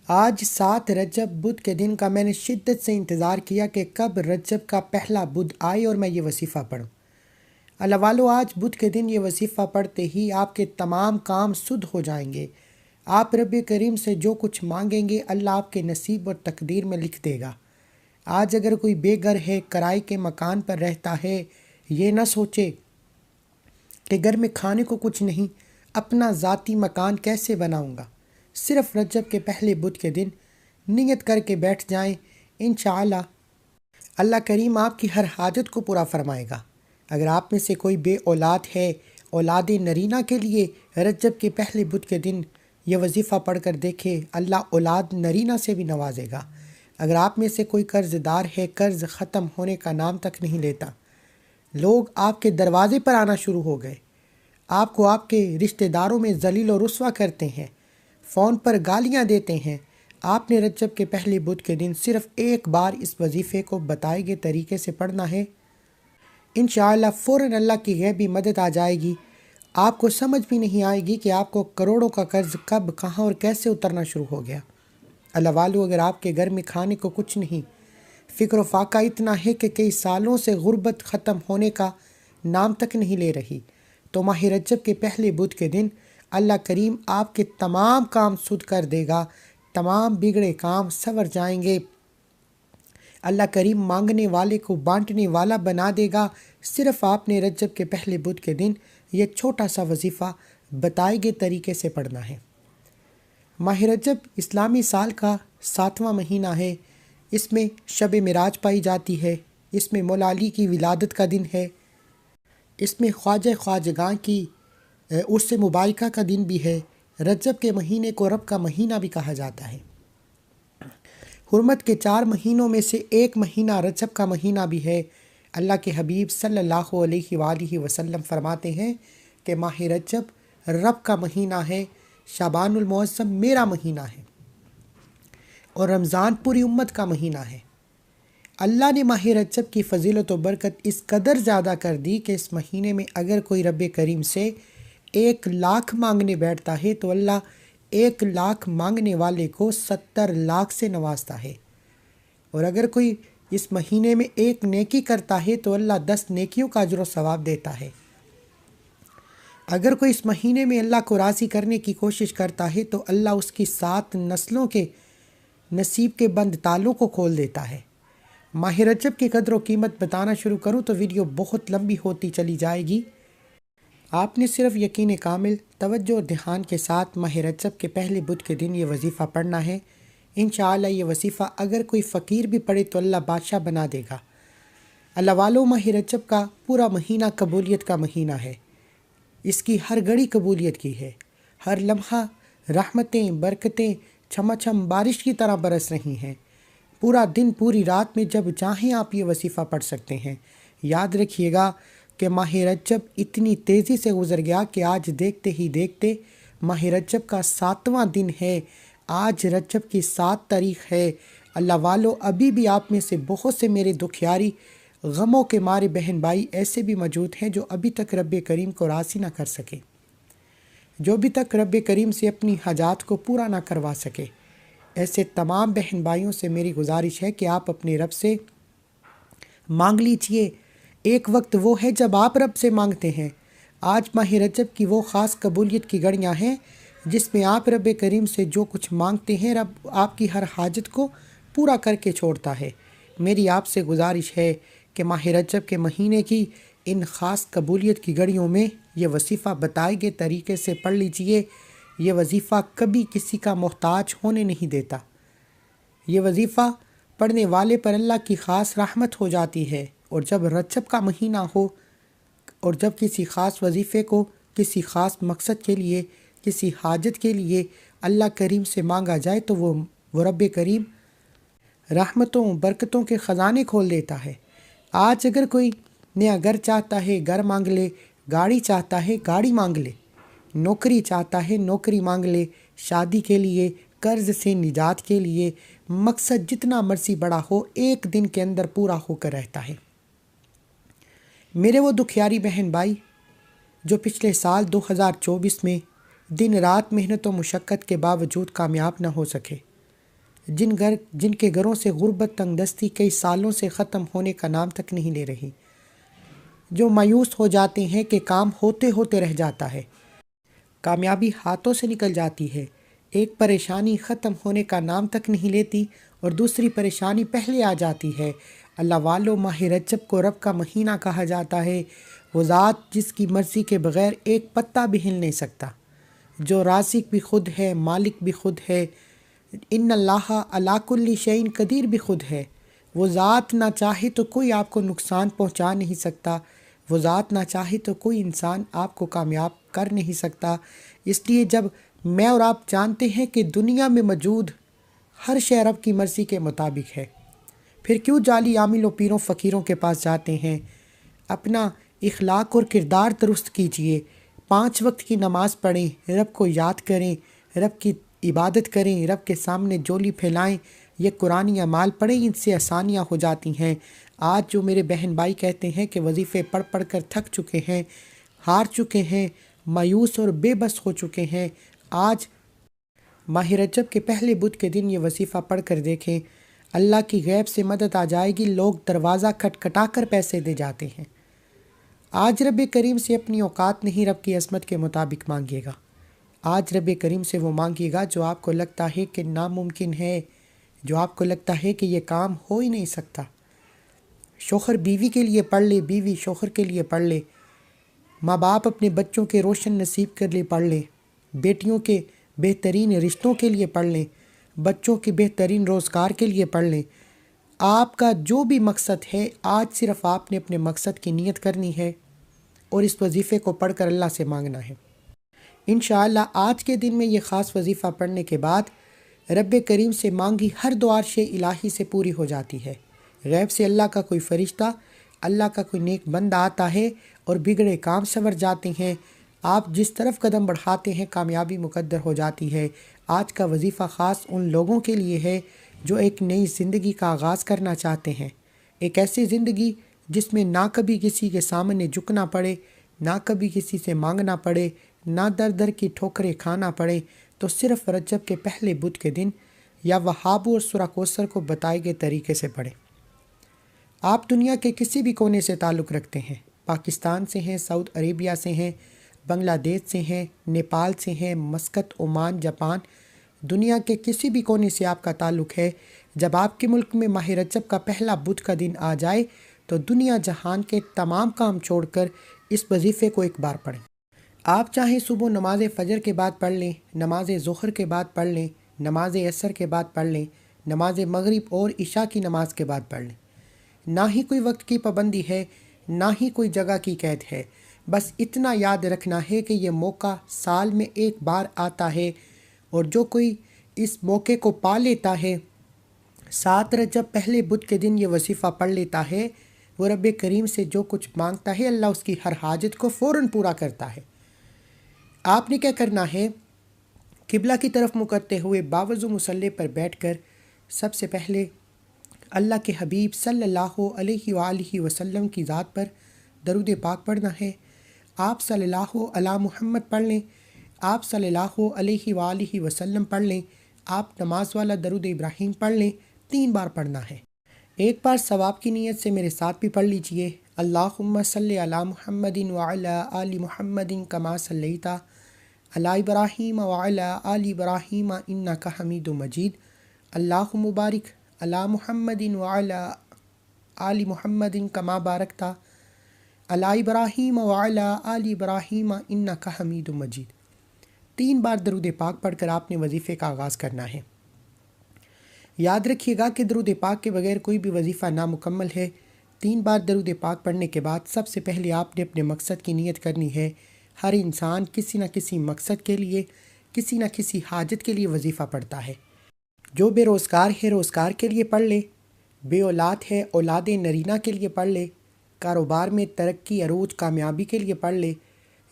آج 7 رجب بدھ کے دن کا میں نے شدت سے انتظار کیا کہ کب رجب کا پہلا بدھ آئے اور میں یہ وظیفہ پڑھوں۔ اللہ والو، آج بدھ کے دن یہ وظیفہ پڑھتے ہی آپ کے تمام کام سدھ ہو جائیں گے۔ آپ رب کریم سے جو کچھ مانگیں گے اللہ آپ کے نصیب اور تقدیر میں لکھ دے گا۔ آج اگر کوئی بے گھر ہے، کرائے کے مکان پر رہتا ہے، یہ نہ سوچے کہ گھر میں کھانے کو کچھ نہیں، اپنا ذاتی مکان کیسے بناؤں گا۔ صرف رجب کے پہلے بدھ کے دن نیت کر کے بیٹھ جائیں، انشاءاللہ اللہ کریم آپ کی ہر حاجت کو پورا فرمائے گا۔ اگر آپ میں سے کوئی بے اولاد ہے، اولاد نرینہ کے لیے رجب کے پہلے بدھ کے دن یہ وظیفہ پڑھ کر دیکھے، اللہ اولاد نرینہ سے بھی نوازے گا۔ اگر آپ میں سے کوئی قرض دار ہے، قرض ختم ہونے کا نام تک نہیں لیتا، لوگ آپ کے دروازے پر آنا شروع ہو گئے، آپ کو آپ کے رشتہ داروں میں ذلیل و رسوا کرتے ہیں، فون پر گالیاں دیتے ہیں، آپ نے رجب کے پہلے بدھ کے دن صرف ایک بار اس وظیفے کو بتائے گئے طریقے سے پڑھنا ہے، انشاءاللہ فوراً اللہ کی غیبی مدد آ جائے گی۔ آپ کو سمجھ بھی نہیں آئے گی کہ آپ کو کروڑوں کا قرض کب، کہاں اور کیسے اترنا شروع ہو گیا۔ اللہ والو، اگر آپ کے گھر میں کھانے کو کچھ نہیں، فکر و فاقہ اتنا ہے کہ کئی سالوں سے غربت ختم ہونے کا نام تک نہیں لے رہی، تو ماہ رجب کے پہلے بدھ کے دن اللہ کریم آپ کے تمام کام سدھ کر دے گا، تمام بگڑے کام سنور جائیں گے۔ اللہ کریم مانگنے والے کو بانٹنے والا بنا دے گا۔ صرف آپ نے رجب کے پہلے بدھ کے دن یہ چھوٹا سا وظیفہ بتائے گئے طریقے سے پڑھنا ہے۔ ماہ رجب اسلامی سال کا 7واں مہینہ ہے۔ اس میں شب معراج پائی جاتی ہے، اس میں مولا علی کی ولادت کا دن ہے، اس میں خواجہ خواجگاں کی عرس مبارکہ کا دن بھی ہے۔ رجب کے مہینے کو رب کا مہینہ بھی کہا جاتا ہے۔ حرمت کے 4 مہینوں میں سے ایک مہینہ رجب کا مہینہ بھی ہے۔ اللہ کے حبیب صلی اللہ علیہ وآلہ وسلم فرماتے ہیں کہ ماہ رجب رب کا مہینہ ہے، شعبان المعظم میرا مہینہ ہے، اور رمضان پوری امت کا مہینہ ہے۔ اللہ نے ماہ رجب کی فضیلت و برکت اس قدر زیادہ کر دی کہ اس مہینے میں اگر کوئی رب کریم سے 1,00,000 مانگنے بیٹھتا ہے تو اللہ 1,00,000 مانگنے والے کو 70 لاکھ سے نوازتا ہے، اور اگر کوئی اس مہینے میں 1 نیکی کرتا ہے تو اللہ 10 نیکیوں کا اجر و ثواب دیتا ہے۔ اگر کوئی اس مہینے میں اللہ کو راضی کرنے کی کوشش کرتا ہے تو اللہ اس کی 7 نسلوں کے نصیب کے بند تالوں کو کھول دیتا ہے۔ ماہ رجب کی قدر و قیمت بتانا شروع کروں تو ویڈیو بہت لمبی ہوتی چلی جائے گی۔ آپ نے صرف یقین کامل، توجہ اور دھیان کے ساتھ ماہ رجب کے پہلے بدھ کے دن یہ وظیفہ پڑھنا ہے۔ انشاءاللہ یہ وظیفہ اگر کوئی فقیر بھی پڑھے تو اللہ بادشاہ بنا دے گا۔ اللہ والو، ماہ رجب کا پورا مہینہ قبولیت کا مہینہ ہے۔ اس کی ہر گھڑی قبولیت کی ہے، ہر لمحہ رحمتیں، برکتیں چھما چھم بارش کی طرح برس رہی ہیں۔ پورا دن، پوری رات میں جب چاہیں آپ یہ وظیفہ پڑھ سکتے ہیں۔ یاد رکھیے گا کہ ماہ رجب اتنی تیزی سے گزر گیا کہ آج دیکھتے ہی دیکھتے ماہ رجب کا 7واں دن ہے۔ آج رجب کی 7 تاریخ ہے۔ اللہ والو، ابھی بھی آپ میں سے بہت سے میرے دکھیاری غموں کے مارے بہن بھائی ایسے بھی موجود ہیں جو ابھی تک رب کریم کو راضی نہ کر سکے، جو ابھی تک رب کریم سے اپنی حاجات کو پورا نہ کروا سکے۔ ایسے تمام بہن بھائیوں سے میری گزارش ہے کہ آپ اپنے رب سے مانگ لیجئے۔ ایک وقت وہ ہے جب آپ رب سے مانگتے ہیں۔ آج ماہ رجب کی وہ خاص قبولیت کی گھڑیاں ہیں جس میں آپ رب کریم سے جو کچھ مانگتے ہیں رب آپ کی ہر حاجت کو پورا کر کے چھوڑتا ہے۔ میری آپ سے گزارش ہے کہ ماہ رجب کے مہینے کی ان خاص قبولیت کی گھڑیوں میں یہ وظیفہ بتائے گئے طریقے سے پڑھ لیجئے۔ یہ وظیفہ کبھی کسی کا محتاج ہونے نہیں دیتا۔ یہ وظیفہ پڑھنے والے پر اللہ کی خاص رحمت ہو جاتی ہے، اور جب رجب کا مہینہ ہو اور جب کسی خاص وظیفے کو کسی خاص مقصد کے لیے، کسی حاجت کے لیے اللہ کریم سے مانگا جائے تو وہ رب کریم رحمتوں برکتوں کے خزانے کھول دیتا ہے۔ آج اگر کوئی نیا گھر چاہتا ہے گھر مانگ لے، گاڑی چاہتا ہے گاڑی مانگ لے، نوکری چاہتا ہے نوکری مانگ لے، شادی کے لیے، قرض سے نجات کے لیے، مقصد جتنا مرضی بڑا ہو ایک دن کے اندر پورا ہو کر رہتا ہے۔ میرے وہ دکھیاری بہن بھائی جو پچھلے سال 2024 میں دن رات محنت و مشقت کے باوجود کامیاب نہ ہو سکے، جن کے گھروں سے غربت تنگ دستی کئی سالوں سے ختم ہونے کا نام تک نہیں لے رہی، جو مایوس ہو جاتے ہیں کہ کام ہوتے ہوتے رہ جاتا ہے، کامیابی ہاتھوں سے نکل جاتی ہے، ایک پریشانی ختم ہونے کا نام تک نہیں لیتی اور دوسری پریشانی پہلے آ جاتی ہے۔ اللہ والو، ماہ رجب کو رب کا مہینہ کہا جاتا ہے، وہ ذات جس کی مرضی کے بغیر ایک پتا بھی ہل نہیں سکتا، جو رازق بھی خود ہے، مالک بھی خود ہے، ان اللہ علی کل شیء قدیر بھی خود ہے۔ وہ ذات نہ چاہے تو کوئی آپ کو نقصان پہنچا نہیں سکتا، وہ ذات نہ چاہے تو کوئی انسان آپ کو کامیاب کر نہیں سکتا۔ اس لیے جب میں اور آپ جانتے ہیں کہ دنیا میں موجود ہر شے رب کی مرضی کے مطابق ہے، پھر کیوں جعلی عامل و پیروں فقیروں کے پاس جاتے ہیں؟ اپنا اخلاق اور کردار درست کیجئے، 5 وقت کی نماز پڑھیں، رب کو یاد کریں، رب کی عبادت کریں، رب کے سامنے جولی پھیلائیں، یہ قرآنی اعمال پڑھیں، ان سے آسانیاں ہو جاتی ہیں۔ آج جو میرے بہن بھائی کہتے ہیں کہ وظیفے پڑھ پڑھ کر تھک چکے ہیں، ہار چکے ہیں، مایوس اور بے بس ہو چکے ہیں، آج ماہ رجب کے پہلے بدھ کے دن یہ وظیفہ پڑھ کر دیکھیں، اللہ کی غیب سے مدد آ جائے گی۔ لوگ دروازہ کھٹکھٹا کر پیسے دے جاتے ہیں۔ آج رب کریم سے اپنی اوقات نہیں، رب کی عظمت کے مطابق مانگیے گا۔ آج رب کریم سے وہ مانگیے گا جو آپ کو لگتا ہے کہ ناممکن ہے، جو آپ کو لگتا ہے کہ یہ کام ہو ہی نہیں سکتا۔ شوہر بیوی کے لیے پڑھ لے، بیوی شوہر کے لیے پڑھ لے، ماں باپ اپنے بچوں کے روشن نصیب کے لیے پڑھ لیں، بیٹیوں کے بہترین رشتوں کے لیے پڑھ لیں، بچوں کے بہترین روزگار کے لیے پڑھ لیں۔ آپ کا جو بھی مقصد ہے، آج صرف آپ نے اپنے مقصد کی نیت کرنی ہے اور اس وظیفے کو پڑھ کر اللہ سے مانگنا ہے۔ انشاءاللہ آج کے دن میں یہ خاص وظیفہ پڑھنے کے بعد رب کریم سے مانگی ہر دعائش الہی سے پوری ہو جاتی ہے۔ غیب سے اللہ کا کوئی فرشتہ، اللہ کا کوئی نیک بندہ آتا ہے اور بگڑے کام سنور جاتے ہیں۔ آپ جس طرف قدم بڑھاتے ہیں کامیابی مقدر ہو جاتی ہے۔ آج کا وظیفہ خاص ان لوگوں کے لیے ہے جو ایک نئی زندگی کا آغاز کرنا چاہتے ہیں، ایک ایسی زندگی جس میں نہ کبھی کسی کے سامنے جھکنا پڑے، نہ کبھی کسی سے مانگنا پڑے، نہ در در کی ٹھوکریں کھانا پڑے، تو صرف رجب کے پہلے بدھ کے دن یا وہاب اور سورہ کوثر کو بتائے گئے طریقے سے پڑھیں۔ آپ دنیا کے کسی بھی کونے سے تعلق رکھتے ہیں، پاکستان سے ہیں، سعودی عربیہ سے ہیں، بنگلہ دیش سے ہیں، نیپال سے ہیں، مسقط، عمان، جاپان، دنیا کے کسی بھی کونے سے آپ کا تعلق ہے، جب آپ کے ملک میں ماہ رجب کا پہلا بدھ کا دن آ جائے تو دنیا جہان کے تمام کام چھوڑ کر اس وظیفے کو ایک بار پڑھیں۔ آپ چاہیں صبح نماز فجر کے بعد پڑھ لیں، نماز ظہر کے بعد پڑھ لیں، نماز عصر کے بعد پڑھ لیں، نماز مغرب اور عشاء کی نماز کے بعد پڑھ لیں۔ نہ ہی کوئی وقت کی پابندی ہے، نہ ہی کوئی جگہ کی قید ہے، بس اتنا یاد رکھنا ہے کہ یہ موقع سال میں ایک بار آتا ہے، اور جو کوئی اس موقع کو پا لیتا ہے، 7 رجب پہلے بدھ کے دن یہ وظیفہ پڑھ لیتا ہے، وہ رب کریم سے جو کچھ مانگتا ہے اللہ اس کی ہر حاجت کو فوراً پورا کرتا ہے۔ آپ نے کیا کرنا ہے؟ قبلہ کی طرف منہ کرتے ہوئے باوضو مصلی پر بیٹھ کر سب سے پہلے اللہ کے حبیب صلی اللہ علیہ وآلہ وسلم کی ذات پر درود پاک پڑھنا ہے۔ آپ صلی اللہ علی محمد پڑھ لیں، آپ صلی اللہ علیہ وآلہ وسلم پڑھ لیں، آپ نماز والا درود ابراہیم پڑھ لیں، 3 بار پڑھنا ہے۔ ایک بار ثواب کی نیت سے میرے ساتھ بھی پڑھ لیجئے، اللہم صلی علی محمد وعلی آل محمد کما صلیت علی ابراہیم وعلی آل ابراہیم انک حمید مجید، اللہم بارک علی محمد وعلی آل محمد کما بارکت علی ابراہیم وعلی آل ابراہیم انک حمید مجید۔ 3 بار درود پاک پڑھ کر آپ نے وظیفے کا آغاز کرنا ہے۔ یاد رکھیے گا کہ درود پاک کے بغیر کوئی بھی وظیفہ نامکمل ہے۔ 3 بار درود پاک پڑھنے کے بعد سب سے پہلے آپ نے اپنے مقصد کی نیت کرنی ہے۔ ہر انسان کسی نہ کسی مقصد کے لیے، کسی نہ کسی حاجت کے لیے وظیفہ پڑھتا ہے۔ جو بے روزگار ہے روزگار کے لیے پڑھ لے، بے اولاد ہے اولاد نرینہ کے لیے پڑھ لے، کاروبار میں ترقی عروج کامیابی کے لیے پڑھ لے،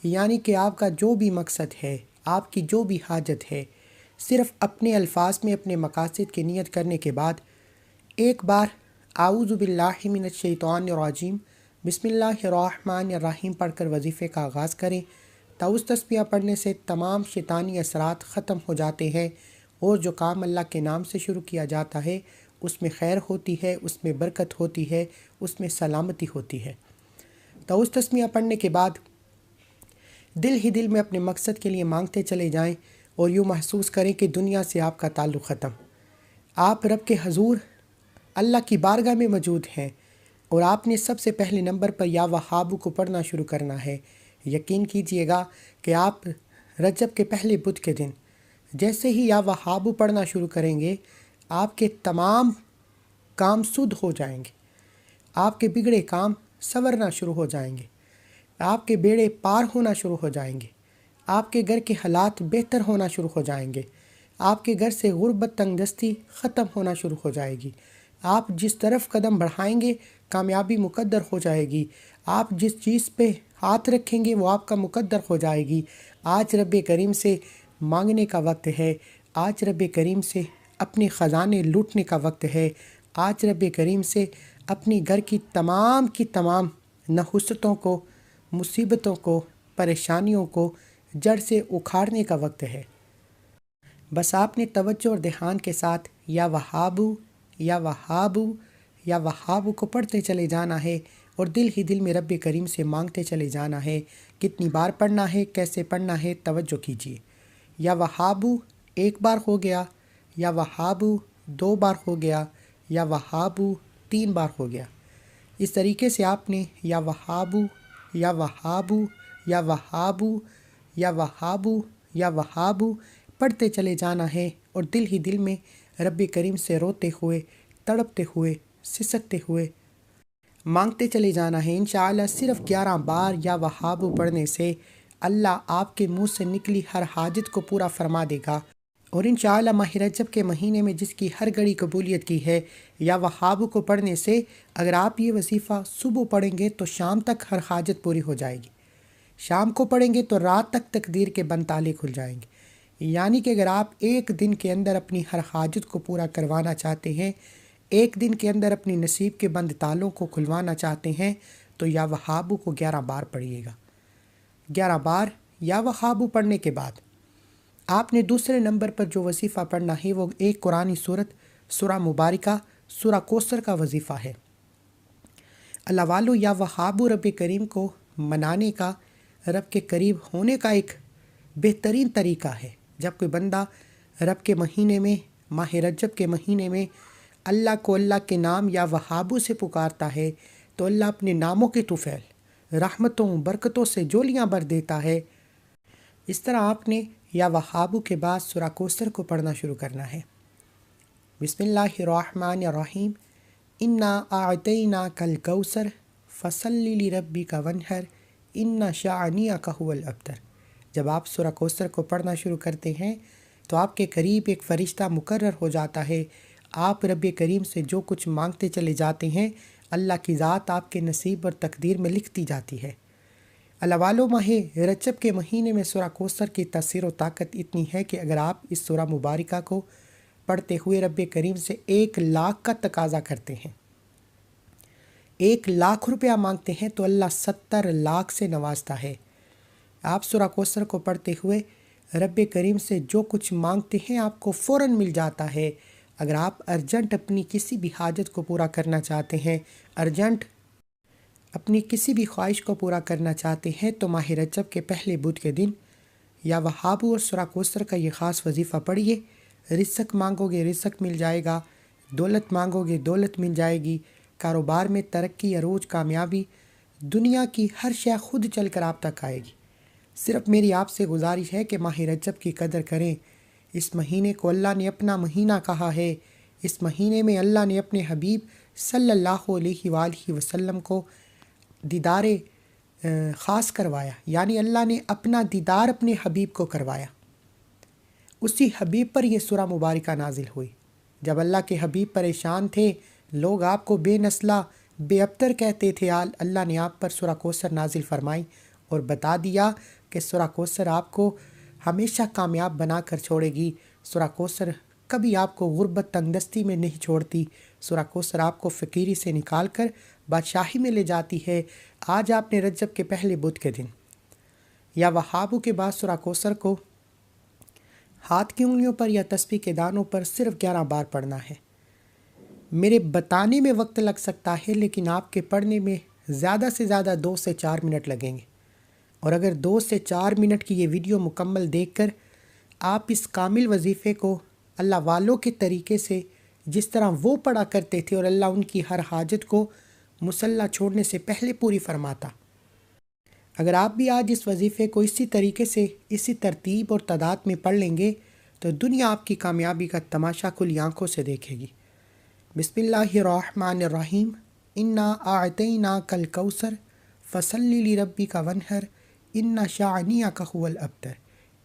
یعنی کہ آپ کا جو بھی مقصد ہے، آپ کی جو بھی حاجت ہے، صرف اپنے الفاظ میں اپنے مقاصد کی نیت کرنے کے بعد ایک بار اعوذ باللہ من الشیطان الرجیم بسم اللہ الرحمن الرحیم پڑھ کر وظیفے کا آغاز کریں۔ تعوذ تسبیحہ پڑھنے سے تمام شیطانی اثرات ختم ہو جاتے ہیں اور جو کام اللہ کے نام سے شروع کیا جاتا ہے اس میں خیر ہوتی ہے، اس میں برکت ہوتی ہے، اس میں سلامتی ہوتی ہے۔ تو اس تسمیہ پڑھنے کے بعد دل ہی دل میں اپنے مقصد کے لیے مانگتے چلے جائیں اور یوں محسوس کریں کہ دنیا سے آپ کا تعلق ختم۔ آپ رب کے حضور اللہ کی بارگاہ میں موجود ہیں اور آپ نے سب سے پہلے نمبر پر یا وہابو کو پڑھنا شروع کرنا ہے۔ یقین کیجئے گا کہ آپ رجب کے پہلے بدھ کے دن جیسے ہی یا وہابو پڑھنا شروع کریں گے، آپ کے تمام کام سدھ ہو جائیں گے، آپ کے بگڑے کام سنورنا شروع ہو جائیں گے، آپ کے بیڑے پار ہونا شروع ہو جائیں گے، آپ کے گھر کے حالات بہتر ہونا شروع ہو جائیں گے، آپ کے گھر سے غربت تنگ دستی ختم ہونا شروع ہو جائے گی، آپ جس طرف قدم بڑھائیں گے کامیابی مقدر ہو جائے گی، آپ جس چیز پہ ہاتھ رکھیں گے وہ آپ کا مقدر ہو جائے گی۔ آج رب کریم سے مانگنے کا وقت ہے، آج رب کریم سے اپنے خزانے لوٹنے کا وقت ہے، آج رب کریم سے اپنی گھر کی تمام نحوستوں کو، مصیبتوں کو، پریشانیوں کو جڑ سے اکھاڑنے کا وقت ہے۔ بس آپ نے توجہ اور دھیان کے ساتھ یا وہابو یا وہابو یا وہابو کو پڑھتے چلے جانا ہے اور دل ہی دل میں رب کریم سے مانگتے چلے جانا ہے۔ کتنی بار پڑھنا ہے، کیسے پڑھنا ہے، توجہ کیجیے۔ یا وہابو ایک بار ہو گیا، یا وہابو دو بار ہو گیا، یا وہابو تین بار ہو گیا۔ اس طریقے سے آپ نے یا وہابو یا وہابو یا وہابو یا وہابو یا وہابو پڑھتے چلے جانا ہے اور دل ہی دل میں رب کریم سے روتے ہوئے، تڑپتے ہوئے، سسکتے ہوئے مانگتے چلے جانا ہے۔ انشاءاللہ صرف 11 بار یا وہابو پڑھنے سے اللہ آپ کے منہ سے نکلی ہر حاجت کو پورا فرما دے گا، اور انشاءاللہ ماہ رجب کے مہینے میں جس کی ہر گھڑی قبولیت کی ہے، یا وہابو کو پڑھنے سے اگر آپ یہ وظیفہ صبح پڑھیں گے تو شام تک ہر حاجت پوری ہو جائے گی، شام کو پڑھیں گے تو رات تک تقدیر کے بند تالے کھل جائیں گے۔ یعنی کہ اگر آپ ایک دن کے اندر اپنی ہر حاجت کو پورا کروانا چاہتے ہیں، ایک دن کے اندر اپنی نصیب کے بند تالوں کو کھلوانا چاہتے ہیں تو یا وہابو کو 11 بار پڑھیے گا۔ 11 بار یا وہابو پڑھنے کے بعد آپ نے دوسرے نمبر پر جو وظیفہ پڑھنا ہے وہ ایک قرآنی سورت، سورہ مبارکہ، سورہ کوثر کا وظیفہ ہے۔ اللہ والو، یا وہابو رب کریم کو منانے کا، رب کے قریب ہونے کا ایک بہترین طریقہ ہے۔ جب کوئی بندہ رب کے مہینے میں، ماہ رجب کے مہینے میں اللہ کو اللہ کے نام یا وہابو سے پکارتا ہے تو اللہ اپنے ناموں کے طفیل رحمتوں برکتوں سے جولیاں بھر دیتا ہے۔ اس طرح آپ نے یا وہابو کے بعد سورہ کوثر کو پڑھنا شروع کرنا ہے۔ بسم اللہ الرحمن الرحیم، انا اعطیناک الکوثر فصلی لربک وانحر ان شانئک ھو الابتر۔ جب آپ سورہ کوثر کو پڑھنا شروع کرتے ہیں تو آپ کے قریب ایک فرشتہ مقرر ہو جاتا ہے۔ آپ رب کریم سے جو کچھ مانگتے چلے جاتے ہیں اللہ کی ذات آپ کے نصیب اور تقدیر میں لکھتی جاتی ہے۔ اللہ والو، ماہ رجب کے مہینے میں سورہ کوثر کی تاثیر و طاقت اتنی ہے کہ اگر آپ اس سورہ مبارکہ کو پڑھتے ہوئے رب کریم سے 1,00,000 کا تقاضا کرتے ہیں، 1,00,000 روپیہ مانگتے ہیں تو اللہ 70 لاکھ سے نوازتا ہے۔ آپ سورہ کوثر کو پڑھتے ہوئے رب کریم سے جو کچھ مانگتے ہیں آپ کو فوراً مل جاتا ہے۔ اگر آپ ارجنٹ اپنی کسی بھی حاجت کو پورا کرنا چاہتے ہیں، ارجنٹ اپنی کسی بھی خواہش کو پورا کرنا چاہتے ہیں تو ماہ رجب کے پہلے بدھ کے دن یا وہابو اور سورہ کوثر کا یہ خاص وظیفہ پڑھیے۔ رزق مانگو گے رزق مل جائے گا، دولت مانگو گے دولت مل جائے گی، کاروبار میں ترقی، عروج، کامیابی، دنیا کی ہر شے خود چل کر آپ تک آئے گی۔ صرف میری آپ سے گزارش ہے کہ ماہ رجب کی قدر کریں۔ اس مہینے کو اللہ نے اپنا مہینہ کہا ہے۔ اس مہینے میں اللہ نے اپنے حبیب صلی اللہ علیہ وآلہ وسلم کو دیدار خاص کروایا، یعنی اللہ نے اپنا دیدار اپنے حبیب کو کروایا۔ اسی حبیب پر یہ سورہ مبارکہ نازل ہوئی۔ جب اللہ کے حبیب پریشان تھے، لوگ آپ کو بے نسلہ، بے ابتر کہتے تھے، اللہ نے آپ پر سورہ کوثر نازل فرمائی اور بتا دیا کہ سورہ کوثر آپ کو ہمیشہ کامیاب بنا کر چھوڑے گی۔ سورہ کوثر کبھی آپ کو غربت تنگ دستی میں نہیں چھوڑتی۔ سورہ کوثر آپ کو فقیری سے نکال کر بادشاہی میں لے جاتی ہے۔ آج آپ نے رجب کے پہلے بدھ کے دن یا وہابو کے بعد سورہ کوثر کو ہاتھ کی انگلیوں پر یا تسبیح کے دانوں پر صرف 11 بار پڑھنا ہے۔ میرے بتانے میں وقت لگ سکتا ہے لیکن آپ کے پڑھنے میں زیادہ سے زیادہ 2 سے 4 منٹ لگیں گے، اور اگر 2 سے 4 منٹ کی یہ ویڈیو مکمل دیکھ کر آپ اس کامل وظیفے کو اللہ والوں کے طریقے سے جس طرح وہ پڑھا کرتے تھے اور اللہ ان کی ہر حاجت کو مصلی چھوڑنے سے پہلے پوری فرماتا، اگر آپ بھی آج اس وظیفے کو اسی طریقے سے اسی ترتیب اور تعداد میں پڑھ لیں گے تو دنیا آپ کی کامیابی کا تماشا کھلی آنکھوں سے دیکھے گی۔ بسم اللہ الرحمن الرحیم۔ انا اعطیناک الکوثر فصلی لربک وانحر ان شانئک هو الابتر۔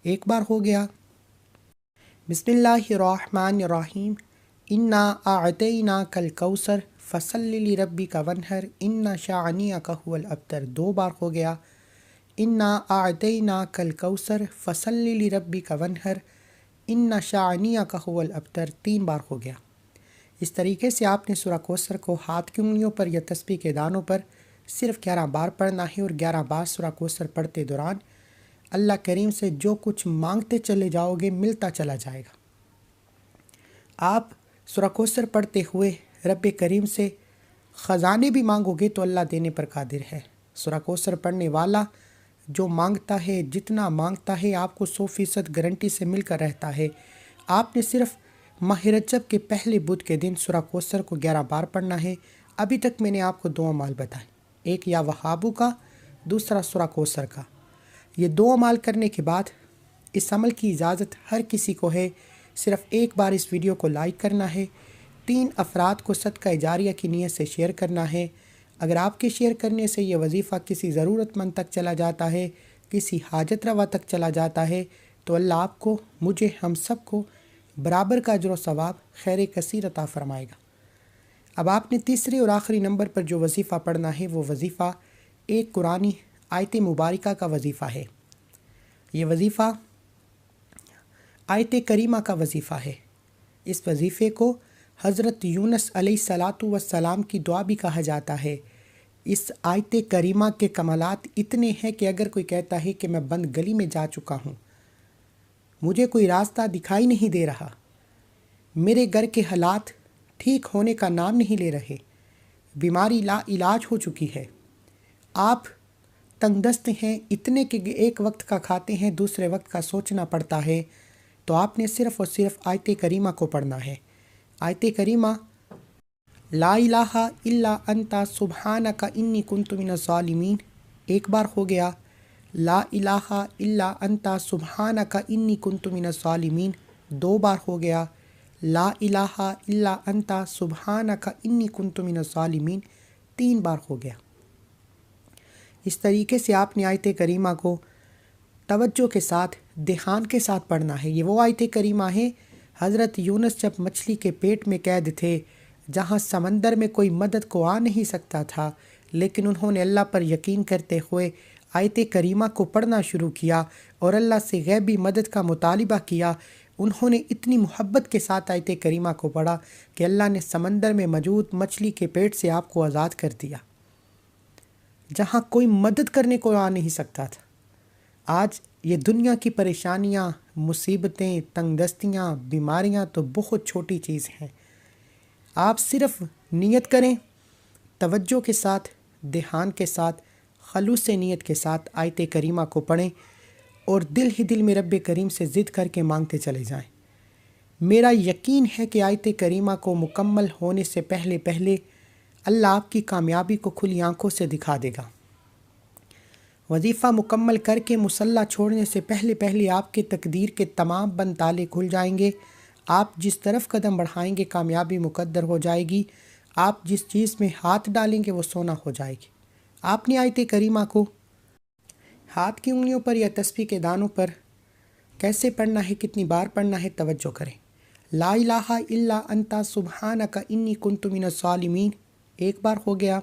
ایک بار ہو گیا۔ بسم اللہ الرحمن الرحیم۔ انا اعطیناک الکوثر فصلی لربک وانحر ان شانئک هو الابتر۔ 2 بار ہو گیا۔ انا اعطیناک الکوثر فصلی لربک وانحر ان شانئک هو الابتر۔ 3 بار ہو گیا۔ اس طریقے سے آپ نے سورہ کوثر کو ہاتھ کی انگلیوں پر یا تسبیح کے دانوں پر صرف 11 بار پڑھنا ہے، اور 11 بار سورہ کوثر پڑھتے دوران اللہ کریم سے جو کچھ مانگتے چلے جاؤ گے ملتا چلا جائے گا۔ آپ سورہ کوثر پڑھتے ہوئے رب کریم سے خزانے بھی مانگو گے تو اللہ دینے پر قادر ہے۔ سورہ کوثر پڑھنے والا جو مانگتا ہے، جتنا مانگتا ہے، آپ کو 100% گارنٹی سے مل کر رہتا ہے۔ آپ نے صرف ماہ رجب کے پہلے بدھ کے دن سورہ کوثر کو 11 بار پڑھنا ہے۔ ابھی تک میں نے آپ کو 2 اعمال بتائے، ایک یا وہابو کا، دوسرا سورہ کوثر کا۔ یہ 2 اعمال کرنے کے بعد اس عمل کی اجازت ہر کسی کو ہے، صرف ایک بار اس ویڈیو کو لائک کرنا ہے، 3 افراد کو صدقہ جاریہ کی نیت سے شیئر کرنا ہے۔ اگر آپ کے شیئر کرنے سے یہ وظیفہ کسی ضرورت مند تک چلا جاتا ہے، کسی حاجت روا تک چلا جاتا ہے، تو اللہ آپ کو، مجھے، ہم سب کو برابر کا اجر و ثواب خیر کثیر عطا فرمائے گا۔ اب آپ نے تیسرے اور آخری نمبر پر جو وظیفہ پڑھنا ہے وہ وظیفہ ایک قرآنی آیت مبارکہ کا وظیفہ ہے۔ یہ وظیفہ آیت کریمہ کا وظیفہ ہے۔ اس وظیفے کو حضرت یونس علیہ السلام کی دعا بھی کہا جاتا ہے۔ اس آیت کریمہ کے کمالات اتنے ہیں کہ اگر کوئی کہتا ہے کہ میں بند گلی میں جا چکا ہوں، مجھے کوئی راستہ دکھائی نہیں دے رہا، میرے گھر کے حالات ٹھیک ہونے کا نام نہیں لے رہے، بیماری لا علاج ہو چکی ہے، آپ تنگ دست ہیں، اتنے کہ ایک وقت کا کھاتے ہیں دوسرے وقت کا سوچنا پڑتا ہے، تو آپ نے صرف اور صرف آیت کریمہ کو پڑھنا ہے۔ آیت کریمہ لا الہ الا انت سبحانک انی کنت من الظالمین۔ ایک بار ہو گیا۔ لا الہ الا انت سبحانک انی کنت من الظالمین۔ 2 بار ہو گیا۔ لا الہ الا انت سبحانک انی کنت من الظالمین۔ 3 بار ہو گیا۔ اس طریقے سے آپ نے آیت کریمہ کو توجہ کے ساتھ، دھیان کے ساتھ پڑھنا ہے۔ یہ وہ آیت کریمہ ہے، حضرت یونس جب مچھلی کے پیٹ میں قید تھے، جہاں سمندر میں کوئی مدد کو آ نہیں سکتا تھا، لیکن انہوں نے اللہ پر یقین کرتے ہوئے آیت کریمہ کو پڑھنا شروع کیا اور اللہ سے غیبی مدد کا مطالبہ کیا۔ انہوں نے اتنی محبت کے ساتھ آیت کریمہ کو پڑھا کہ اللہ نے سمندر میں موجود مچھلی کے پیٹ سے آپ کو آزاد کر دیا، جہاں کوئی مدد کرنے کو آ نہیں سکتا تھا۔ آج یہ دنیا کی پریشانیاں، مصیبتیں، تنگ دستیاں، بیماریاں تو بہت چھوٹی چیز ہیں۔ آپ صرف نیت کریں، توجہ کے ساتھ، دھیان کے ساتھ، خلوص نیت کے ساتھ آیت کریمہ کو پڑھیں اور دل ہی دل میں رب کریم سے ضد کر کے مانگتے چلے جائیں۔ میرا یقین ہے کہ آیت کریمہ کو مکمل ہونے سے پہلے پہلے اللہ آپ کی کامیابی کو کھلی آنکھوں سے دکھا دے گا۔ وظیفہ مکمل کر کے مصلی چھوڑنے سے پہلے پہلے آپ کے تقدیر کے تمام بند تالے کھل جائیں گے۔ آپ جس طرف قدم بڑھائیں گے کامیابی مقدر ہو جائے گی۔ آپ جس چیز میں ہاتھ ڈالیں گے وہ سونا ہو جائے گی۔ آپ نے آیت کریمہ کو ہاتھ کی انگلیوں پر یا تسبیح کے دانوں پر کیسے پڑھنا ہے، کتنی بار پڑھنا ہے، توجہ کریں۔ لا الہ الا انت سبحانک انی کنت من الظالمین۔ 1 بار ہو گیا۔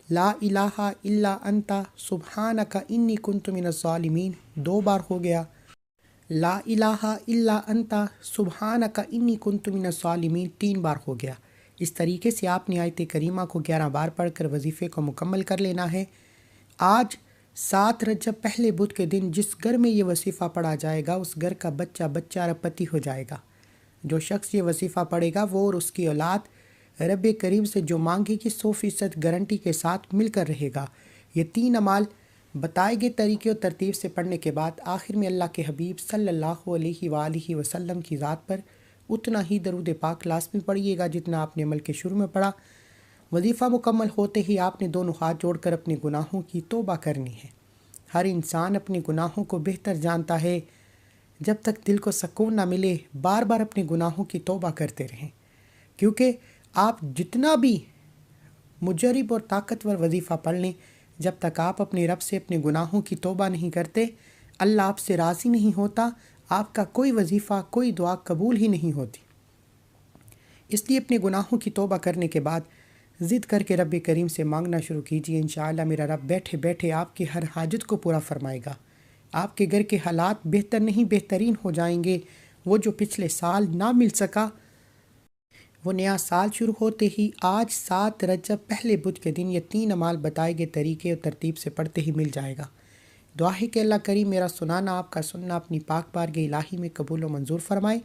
لا الہ الا انت سبحانک انی کنت من الظالمین۔ 2 بار ہو گیا۔ لا الہ الا انت سبحانک انی کنت من الظالمین۔ 3 بار ہو گیا۔ اس طریقے سے آپ نے آیت کریمہ کو 11 بار پڑھ کر وظیفے کو مکمل کر لینا ہے۔ آج 7 رجب پہلے بدھ کے دن جس گھر میں یہ وظیفہ پڑھا جائے گا اس گھر کا بچہ بچہ ربپتی ہو جائے گا۔ جو شخص یہ وظیفہ پڑھے گا وہ اور اس کی اولاد رب کریم سے جو مانگے گی 100% گارنٹی کے ساتھ مل کر رہے گا۔ یہ 3 اعمال بتائے گئے طریقے اور ترتیب سے پڑھنے کے بعد آخر میں اللہ کے حبیب صلی اللہ علیہ وآلہ وسلم کی ذات پر اتنا ہی درود پاک لازمی پڑھیے گا جتنا آپ نے عمل کے شروع میں پڑھا۔ وظیفہ مکمل ہوتے ہی آپ نے دونوں ہاتھ جوڑ کر اپنے گناہوں کی توبہ کرنی ہے۔ ہر انسان اپنے گناہوں کو بہتر جانتا ہے۔ جب تک دل کو سکون نہ ملے بار بار اپنے گناہوں کی توبہ کرتے رہیں، کیونکہ آپ جتنا بھی مجرب اور طاقتور وظیفہ پڑھ لیں، جب تک آپ اپنے رب سے اپنے گناہوں کی توبہ نہیں کرتے اللہ آپ سے راضی نہیں ہوتا، آپ کا کوئی وظیفہ کوئی دعا قبول ہی نہیں ہوتی۔ اس لیے اپنے گناہوں کی توبہ کرنے کے بعد ضد کر کے رب کریم سے مانگنا شروع کیجیے۔ انشاءاللہ میرا رب بیٹھے بیٹھے آپ کی ہر حاجت کو پورا فرمائے گا۔ آپ کے گھر کے حالات بہتر نہیں بہترین ہو جائیں گے۔ وہ جو پچھلے سال نہ مل سکا وہ نیا سال شروع ہوتے ہی آج 7 رجب پہلے بدھ کے دن یہ 3 اعمال بتائے گئے طریقے اور ترتیب سے پڑھتے ہی مل جائے گا۔ دعا ہے کہ اللہ کریم میرا سنانا آپ کا سننا اپنی پاک بارگاہ الہی میں قبول و منظور فرمائے،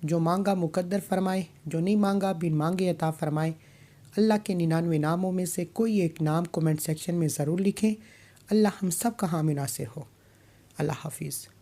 جو مانگا مقدر فرمائے، جو نہیں مانگا بن مانگے عطا فرمائے۔ اللہ کے 99 ناموں میں سے کوئی ایک نام کومنٹ سیکشن میں ضرور لکھیں۔ اللہ ہم سب کا حامی ناصر ہو۔ اللہ حافظ۔